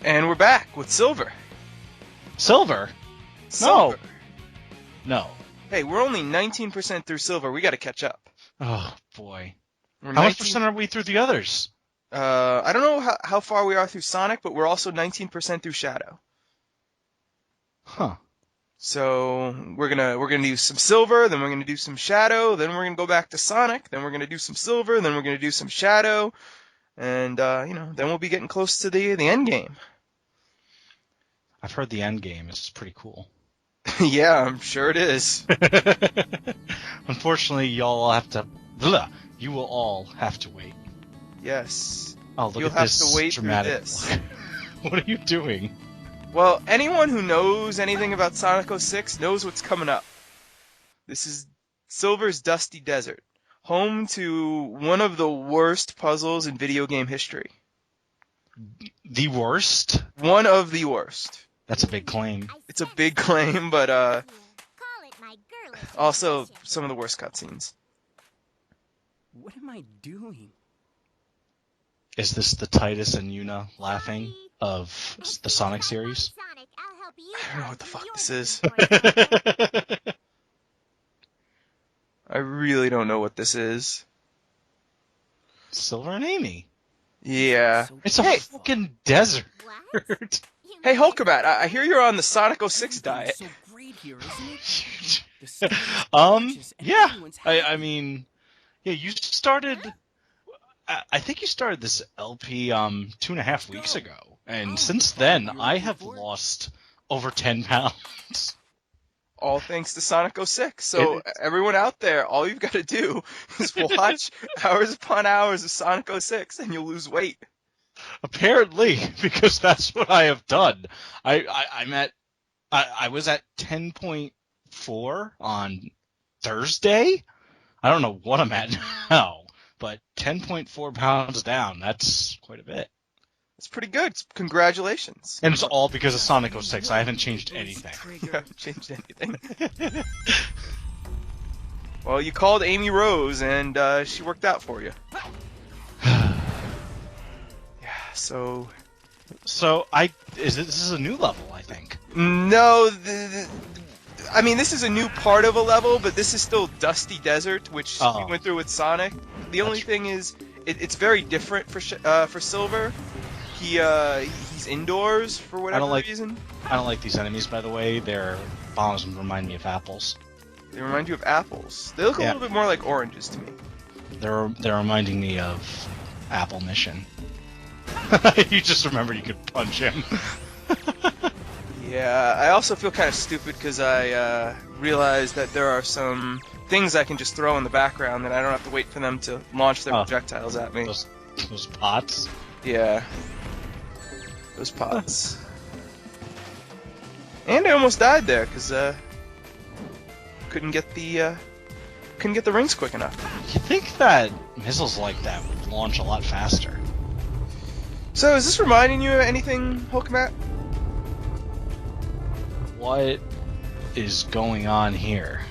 And we're back with Silver. Silver? Silver. No. Hey, we're only 19% through Silver. We got to catch up. Oh, boy. We're How much percent are we through the others? I don't know how far we are through Sonic, but we're also 19% through Shadow. Huh. So we're gonna do some Silver, then we're gonna do some Shadow, then we're gonna go back to Sonic, then we're gonna do some Silver, then we're gonna do some Shadow, and then we'll be getting close to the end game. I've heard the end game is pretty cool. Yeah, I'm sure it is. Unfortunately, you will all have to wait. Yes. Oh, look You'll at have this to wait dramatic. through this. What are you doing? Well, anyone who knows anything about Sonic 06 knows what's coming up. This is Silver's Dusty Desert, home to one of the worst puzzles in video game history. The worst? One of the worst. That's a big claim. It's a big claim, but also some of the worst cutscenes. What am I doing? Is this the Titus and Yuna laughing of the Sonic series? I don't know what the fuck this is. I really don't know what this is. Silver and Amy. Yeah. It's a fucking desert. Hey, Hulkabat, I hear you're on the Sonic 06 diet. So great here, isn't it? Yeah. I mean, yeah, you started... I think you started this LP 2.5 weeks ago, and since then I have lost over 10 pounds. All thanks to Sonic 06. So everyone out there, all you've got to do is watch hours upon hours of Sonic 06, and you'll lose weight. Apparently, because that's what I have done. I was at 10.4 on Thursday. I don't know what I'm at now. But 10.4 pounds down, that's quite a bit. That's pretty good. Congratulations. And it's all because of Sonic 06. I haven't changed anything. You haven't changed anything. Well, you called Amy Rose, and she worked out for you. Yeah, so... This is a new level, I think. No, I mean, this is a new part of a level, but this is still Dusty Desert, which we went through with Sonic. The only thing is, it's very different for Silver. He's indoors for whatever reason. I don't like these enemies, by the way. Their bombs remind me of apples. They remind you of apples. They look a little bit more like oranges to me. They're reminding me of Apple Mission. You just remembered you could punch him. Yeah, I also feel kind of stupid because I realized that there are some things I can just throw in the background that I don't have to wait for them to launch their projectiles at me. Those pots? Yeah. Those pots. And I almost died there because couldn't get the rings quick enough. You think that missiles like that would launch a lot faster? So is this reminding you of anything, Hulkmat? What is going on here?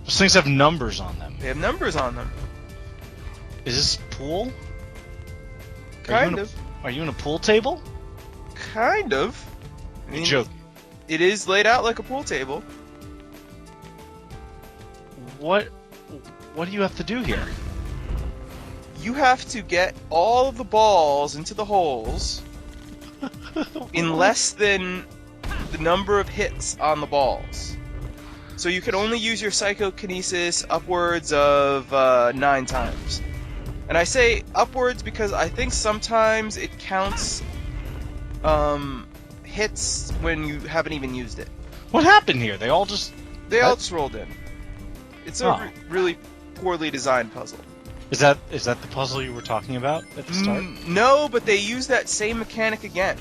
Those things have numbers on them. They have numbers on them. Is this pool? Kind of. Are you in a pool table? Kind of. I mean, joke. It is laid out like a pool table. What do you have to do here? You have to get all of the balls into the holes in less than the number of hits on the balls. So you can only use your psychokinesis upwards of 9 times. And I say upwards because I think sometimes it counts hits when you haven't even used it. What happened here? They all just rolled in. It's a really poorly designed puzzle. Is that the puzzle you were talking about at the start? No, but they use that same mechanic again.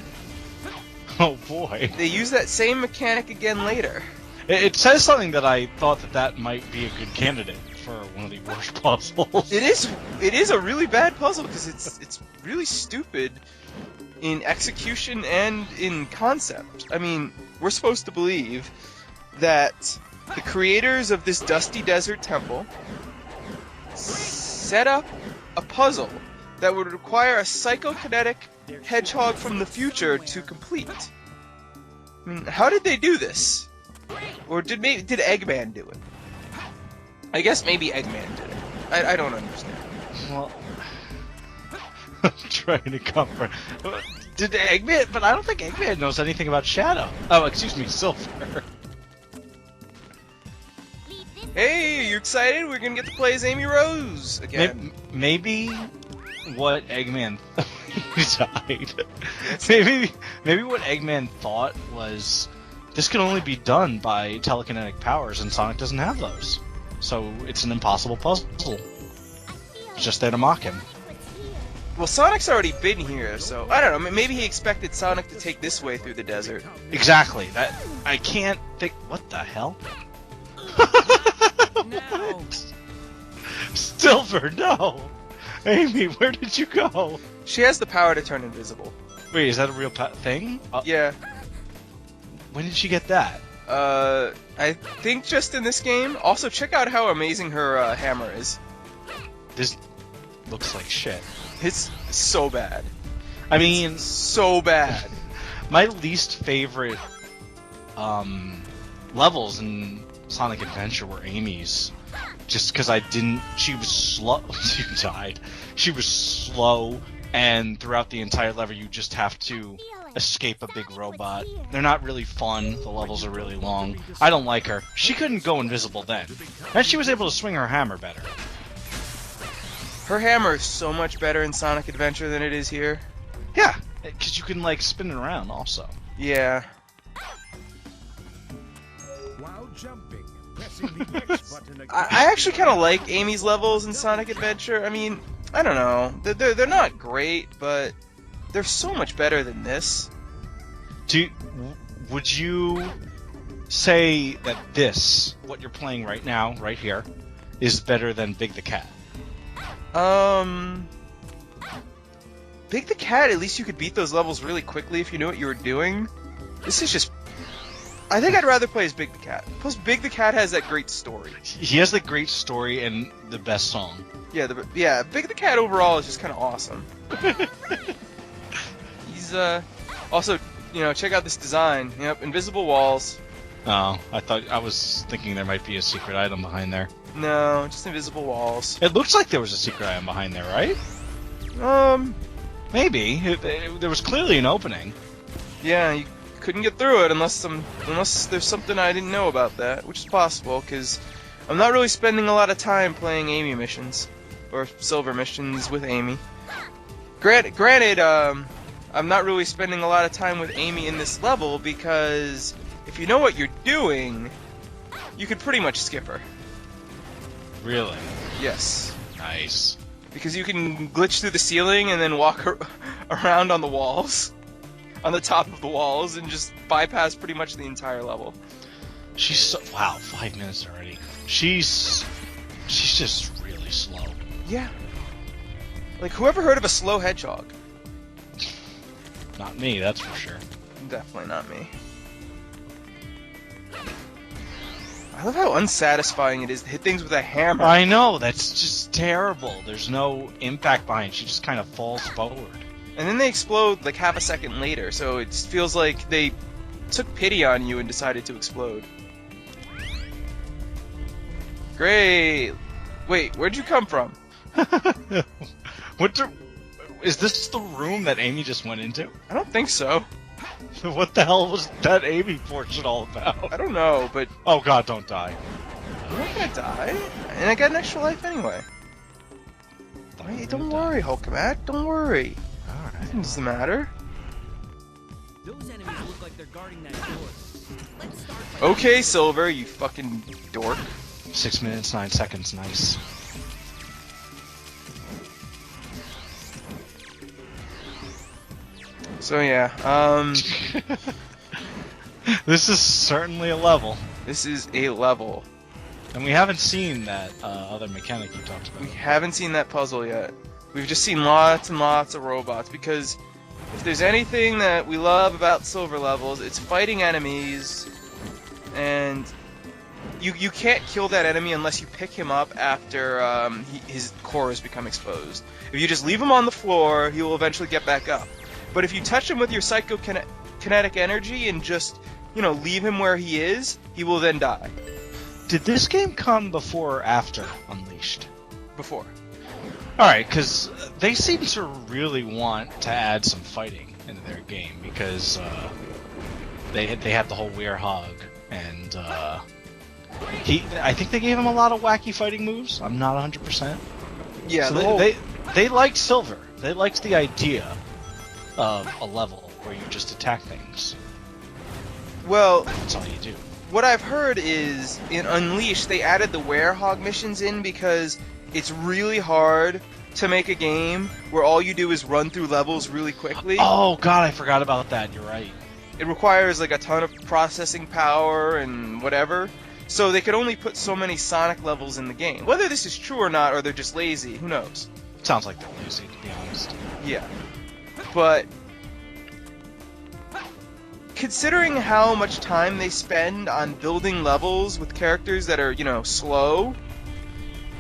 Oh boy. They use that same mechanic again later. It says something that I thought that might be a good candidate for one of the worst puzzles. It is a really bad puzzle because it's really stupid in execution and in concept. I mean, we're supposed to believe that the creators of this Dusty Desert Temple set up a puzzle that would require a psychokinetic hedgehog from the future to complete. I mean, how did they do this? Or did Eggman do it? I guess maybe Eggman did it. I don't understand. Well, I'm trying to comfort. Did Eggman? But I don't think Eggman knows anything about Shadow. Oh, excuse me, Silver. Hey, you excited? We're gonna get to play as Amy Rose again. Maybe what Eggman he died. Yes. Maybe what Eggman thought was this can only be done by telekinetic powers, and Sonic doesn't have those. So it's an impossible puzzle. It's just there to mock him. Well, Sonic's already been here, so I don't know. Maybe he expected Sonic to take this way through the desert. Exactly. That I can't think. What the hell? No. Silver, no. Amy, where did you go? She has the power to turn invisible. Wait, is that a real thing? Yeah. When did she get that? I think just in this game. Also, check out how amazing her hammer is. This looks like shit. It's so bad. I mean, So bad. my least favorite levels in Sonic Adventure were Amy's. Just because she was slow. You died. She was slow, and throughout the entire level, you just have to escape a big robot. They're not really fun. The levels are really long. I don't like her. She couldn't go invisible then. And she was able to swing her hammer better. Her hammer is so much better in Sonic Adventure than it is here. Yeah, because you can, like, spin it around also. Yeah. While jumping, pressing the X button again. I actually kind of like Amy's levels in Sonic Adventure. I mean, I don't know. They're not great, but they're so much better than this. Would you say that this, what you're playing right now, right here, is better than Big the Cat? Big the Cat, at least you could beat those levels really quickly if you knew what you were doing. This is just... I think I'd rather play as Big the Cat. Plus, Big the Cat has that great story. He has the great story and the best song. Yeah, Big the Cat overall is just kind of awesome. He's, also, check out this design. Yep, invisible walls. Oh, I was thinking there might be a secret item behind there. No, just invisible walls. It looks like there was a secret item behind there, right? Maybe. There was clearly an opening. Yeah, you couldn't get through it unless there's something I didn't know about that, which is possible, because I'm not really spending a lot of time playing Amy missions, or Silver missions with Amy. Granted, I'm not really spending a lot of time with Amy in this level, because if you know what you're doing, you could pretty much skip her. Really? Yes. Nice. Because you can glitch through the ceiling and then walk around on the walls, on the top of the walls, and just bypass pretty much the entire level. She's so... Wow, 5 minutes already. She's just really slow. Yeah. Like, whoever heard of a slow hedgehog? Not me, that's for sure. Definitely not me. I love how unsatisfying it is to hit things with a hammer. I know, that's just terrible. There's no impact behind it. She just kind of falls forward. And then they explode like half a second later, so it feels like they took pity on you and decided to explode. Great! Wait, where'd you come from? Is this the room that Amy just went into? I don't think so. What the hell was that Amy portion all about? I don't know, but Oh god, don't die. I'm not gonna die. And I got an extra life anyway. Hey, don't worry, Hulkamat, don't worry. Alright. Nothing doesn't matter. Those enemies look like they're guarding that door. Let's start by Okay, Silver, you fucking dork. 6 minutes, 9 seconds, nice. So yeah, This is certainly a level. this is a level. And we haven't seen that other mechanic you talked We about. haven't seen that puzzle yet. We've just seen lots and lots of robots, because if there's anything that we love about Silver levels, it's fighting enemies and you can't kill that enemy unless you pick him up after his core has become exposed. If you just leave him on the floor, he will eventually get back up. But if you touch him with your psychokinetic energy and just, leave him where he is, he will then die. Did this game come before or after Unleashed? Before. Alright, because they seem to really want to add some fighting into their game, because they had the whole Hedgehog, and I think they gave him a lot of wacky fighting moves. I'm not 100%. Yeah, so they liked Silver. They liked the idea of a level where you just attack things. Well, that's all you do. What I've heard is in Unleashed they added the Hedgehog missions in because it's really hard to make a game where all you do is run through levels really quickly. Oh god, I forgot about that. You're right. It requires like a ton of processing power and whatever. So they could only put so many Sonic levels in the game. Whether this is true or not, or they're just lazy, who knows? Sounds like they're lazy, to be honest. Yeah. But considering how much time they spend on building levels with characters that are, slow,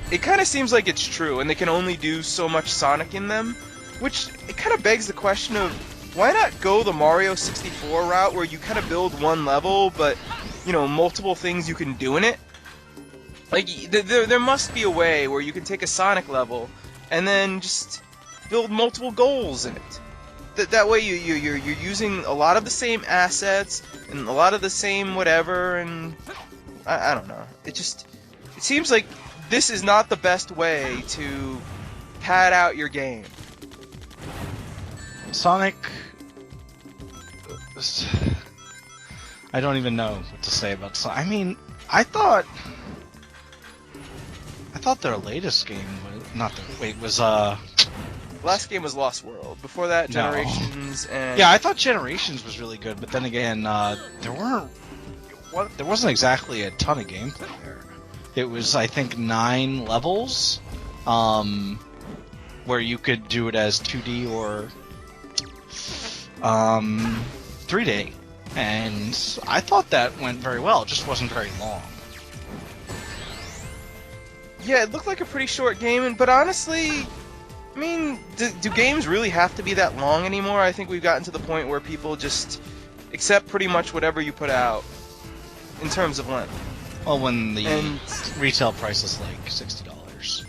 it kind of seems like it's true, and they can only do so much Sonic in them, which it kind of begs the question of why not go the Mario 64 route where you kind of build one level, but, multiple things you can do in it? Like, there must be a way where you can take a Sonic level and then just build multiple goals in it. That way you're using a lot of the same assets and a lot of the same whatever, and I don't know. It seems like this is not the best way to pad out your game. Sonic... I don't even know what to say about Sonic. I mean, I thought their latest game was Last game was Lost World. Before that, Generations and... Yeah, I thought Generations was really good, but then again, there wasn't exactly a ton of gameplay there. It was, I think, 9 levels, where you could do it as 2D or 3D, and I thought that went very well. It just wasn't very long. Yeah, it looked like a pretty short game, but honestly, I mean, do games really have to be that long anymore? I think we've gotten to the point where people just accept pretty much whatever you put out in terms of length. Well, when the retail price is like $60.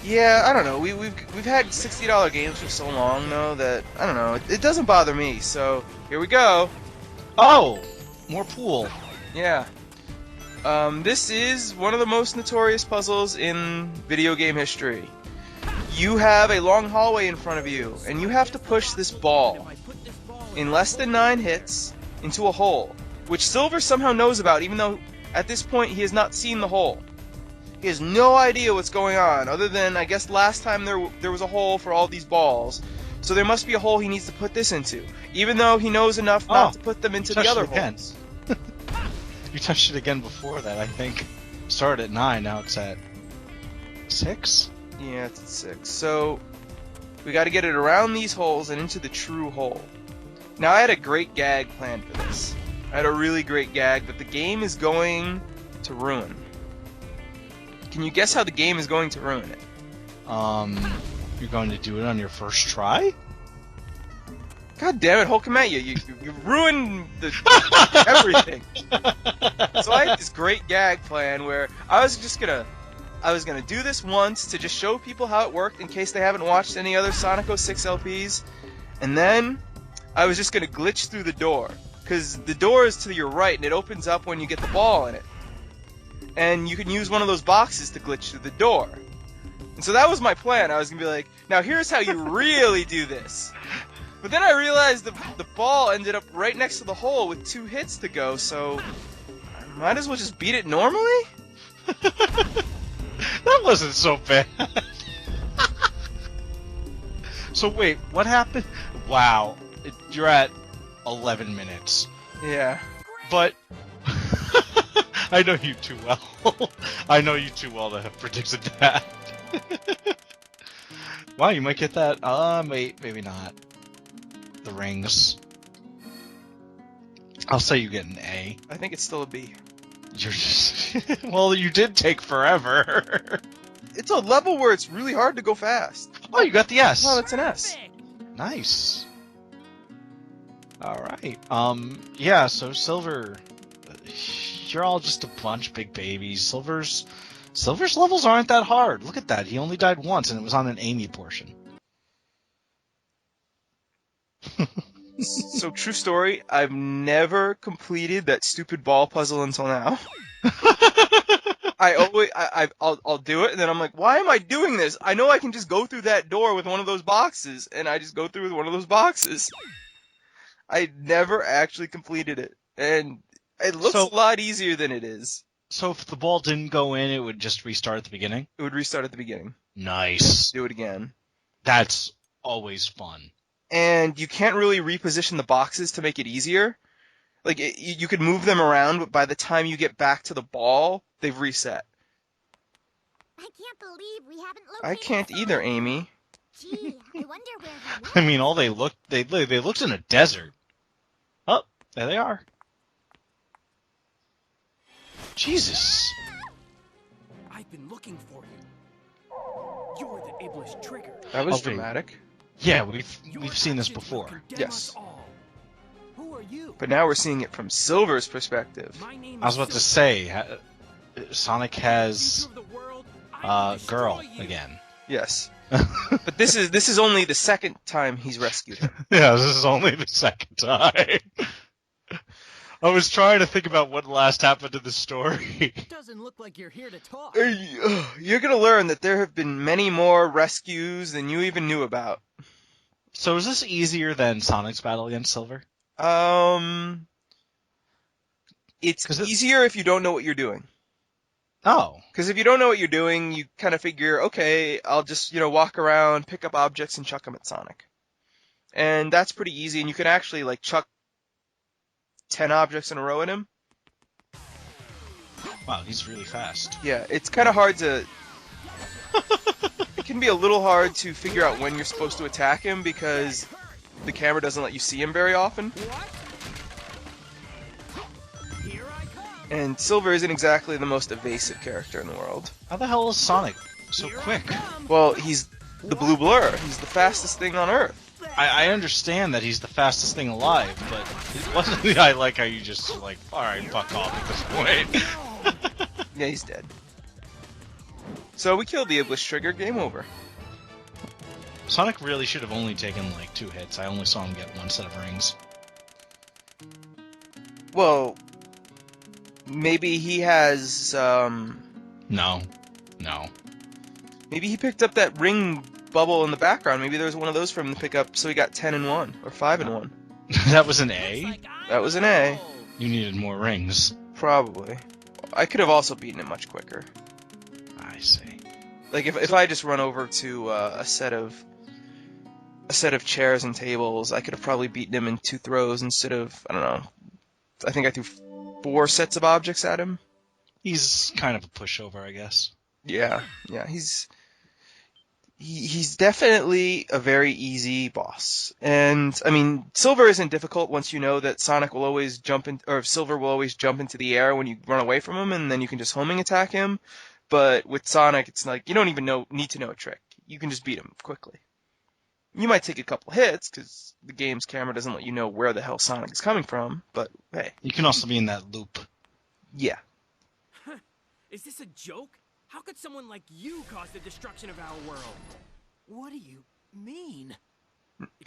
Yeah, I don't know. We've had $60 games for so long though that I don't know. It doesn't bother me. So here we go. Oh, more pool. Yeah. This is one of the most notorious puzzles in video game history. You have a long hallway in front of you, and you have to push this ball in less than 9 hits into a hole, which Silver somehow knows about, even though at this point he has not seen the hole. He has no idea what's going on, other than, I guess, last time there was a hole for all these balls. So there must be a hole he needs to put this into, even though he knows enough not to put them into the other holes. You touched it again before that, I think. Started at 9, now it's at 6? Yeah, it's at 6. So we got to get it around these holes and into the true hole. Now, I had a great gag planned for this. I had a really great gag, but the game is going to ruin. Can you guess how the game is going to ruin it? You're going to do it on your first try? God damn it, Hulk, come at you. You ruined everything. So I had this great gag plan where I was gonna do this once to just show people how it worked in case they haven't watched any other Sonic 06 LPs, and then I was just gonna glitch through the door, because the door is to your right and it opens up when you get the ball in it, and you can use one of those boxes to glitch through the door. And so that was my plan. I was gonna be like, now here's how you really do this. But then I realized the ball ended up right next to the hole with 2 hits to go, so I might as well just beat it normally? That wasn't so bad. So wait, what happened? Wow, you're at 11 minutes. Yeah. But I know you too well. I know you too well to have predicted that. Wow, you might get that. Maybe not. The rings. I'll say you get an A. I think it's still a B. You're just... Well, you did take forever. It's a level where it's really hard to go fast. Oh, you got the S. Oh, that's an S. Perfect. Nice. All right. Yeah, so Silver, you're all just a bunch of big babies. Silver's levels aren't that hard. Look at that. He only died once, and it was on an Amy portion. So, true story, I've never completed that stupid ball puzzle until now. I'll do it, and then I'm like, why am I doing this? I know I can just go through that door with one of those boxes, and I just go through with one of those boxes. I never actually completed it, and it looks So- a lot easier than it is. So if the ball didn't go in, it would just restart at the beginning? It would restart at the beginning. Nice. Do it again. That's always fun. And you can't really reposition the boxes to make it easier. Like, you could move them around, but by the time you get back to the ball, they've reset. I can't believe we haven't located. I can't either, Amy. Gee, I wonder where he went. I mean, all they looked in a desert. Oh, there they are. Jesus. I've been looking for you. You're the Iblis trigger. That was Okay. dramatic. Yeah, Your we've seen this actions will before. condemn Yes. us all. Who are you? But now we're seeing it from Silver's perspective. My name I was is about to Silver. say, Sonic has Future of the world, I will girl destroy you. again. Yes. But this is only the second time he's rescued him. Yeah, this is only the second time. I was trying to think about what last happened to the story. Doesn't look like you're here to talk. You're gonna learn that there have been many more rescues than you even knew about. So is this easier than Sonic's battle against Silver? It's 'Cause it- easier if you don't know what you're doing. Oh. Because if you don't know what you're doing, you kind of figure, okay, I'll just, walk around, pick up objects, and chuck them at Sonic. And that's pretty easy, and you can actually, chuck 10 objects in a row at him. Wow, he's really fast. Yeah, it's kind of hard to... It can be a little hard to figure out when you're supposed to attack him, because the camera doesn't let you see him very often. What? Here I come. And Silver isn't exactly the most evasive character in the world. How the hell is Sonic so Here I quick? come. Well, he's the blue blur. He's the fastest thing on Earth. I understand that he's the fastest thing alive, but it wasn't. I like how you just alright, fuck off at this point. Yeah, he's dead. So we killed the Iblis trigger. Game over. Sonic really should have only taken 2 hits. I only saw him get 1 set of rings. Well, maybe he has, No. maybe he picked up that ring bubble in the background. Maybe there was one of those for him to pick up, so he got 10 in 1, or 5 in 1. That was an Looks A? like I That was an A. know. You needed more rings. Probably. I could have also beaten it much quicker. I see. Like, if I just run over to a set of chairs and tables, I could have probably beaten him in 2 throws instead of, I don't know, I think I threw 4 sets of objects at him. He's kind of a pushover, I guess. Yeah, he's definitely a very easy boss. And I mean, Silver isn't difficult once you know that Sonic will always Silver will always jump into the air when you run away from him, and then you can just homing attack him. But with Sonic, it's like you don't even need to know a trick. You can just beat him quickly. You might take a couple hits because the game's camera doesn't let you know where the hell Sonic is coming from. But hey, You can also be in that loop. yeah. Is this a joke? How could someone like you cause the destruction of our world? What do you mean?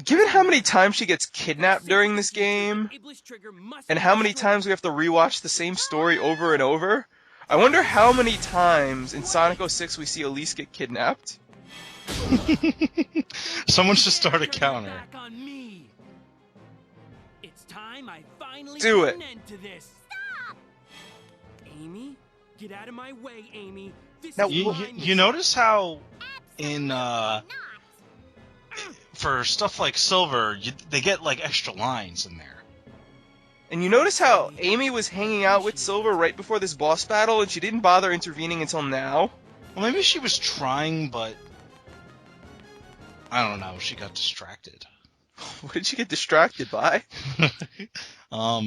Given how many times she gets kidnapped during this game, Iblis trigger must and be how many destroyed. times we have to rewatch the same story over and over, I wonder how many times in Sonic 06 we see Elise get kidnapped. Someone should start a counter. Back on me. It's time I finally Do put it. an end to this. Stop! Amy, get out of my way, Amy. This Now, is You, my you, mission. you notice how in for stuff like Silver, they get extra lines in there. And you notice how Amy was hanging out with Silver right before this boss battle, and she didn't bother intervening until now? Well, maybe she was trying, but I don't know. She got distracted. What did she get distracted by? A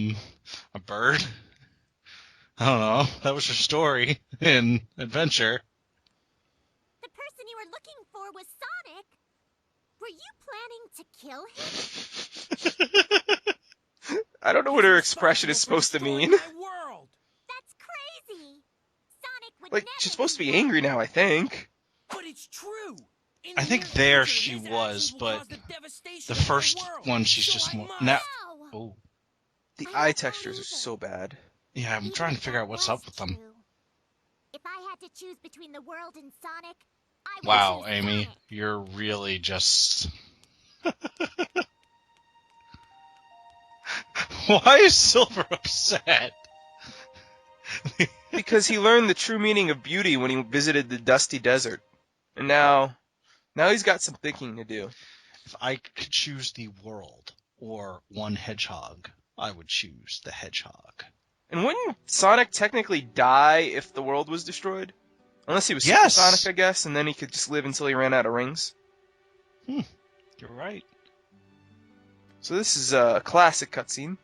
bird. I don't know. That was your story in Adventure. The person you were looking for was Sonic. Were you planning to kill him? I don't know what He's her expression is responsible for supposed to destroying mean. my world. That's crazy. Sonic would Like, never she's supposed to do be that. angry now, I think. But it's true. In I the think near there future, she his was, actions will but cause the devastation the of our first world. one, she's So just I more... must. Now, No. oh, The I eye hope not textures are either. so bad. yeah, I'm Even trying to if figure that out what's was up with them. true, if I had to choose between the world and Sonic, I would Wow, choose Amy, Sonic. you're really just... Why is Silver upset? Because he learned the true meaning of beauty when he visited the dusty desert. And now he's got some thinking to do. If I could choose the world or one hedgehog, I would choose the hedgehog. And wouldn't Sonic technically die if the world was destroyed? Unless he was Yes! supersonic, I guess, and then he could just live until he ran out of rings. You're right. So this is a classic cutscene.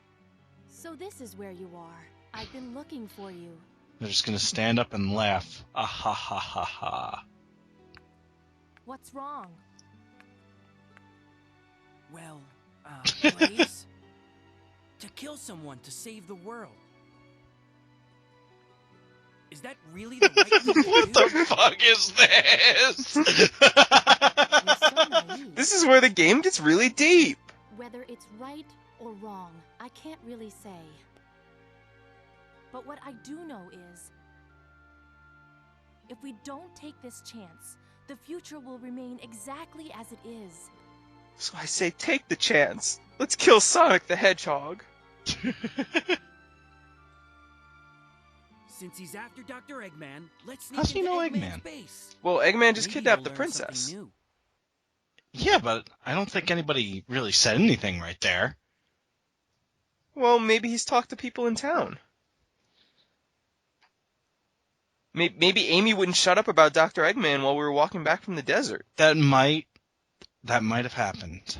So this is where you are. I've been looking for you. They're just gonna stand up and laugh. Ah ha ha ha ha. What's wrong? Well, Blaze? To kill someone to save the world. Is that really the right thing to What do? the fuck is this? You're so naive. This is where the game gets really deep. Whether it's right or wrong, I can't really say. But what I do know is, if we don't take this chance, the future will remain exactly as it is. So I say take the chance. Let's kill Sonic the Hedgehog. Since he's after Dr. Eggman, let's sneak How's he into know Eggman's Eggman? base. Well, Eggman just Maybe kidnapped he'll the learn something princess. new. Yeah, but I don't think anybody really said anything right there. Well, maybe he's talked to people in town. Maybe Amy wouldn't shut up about Dr. Eggman while we were walking back from the desert. That might have happened.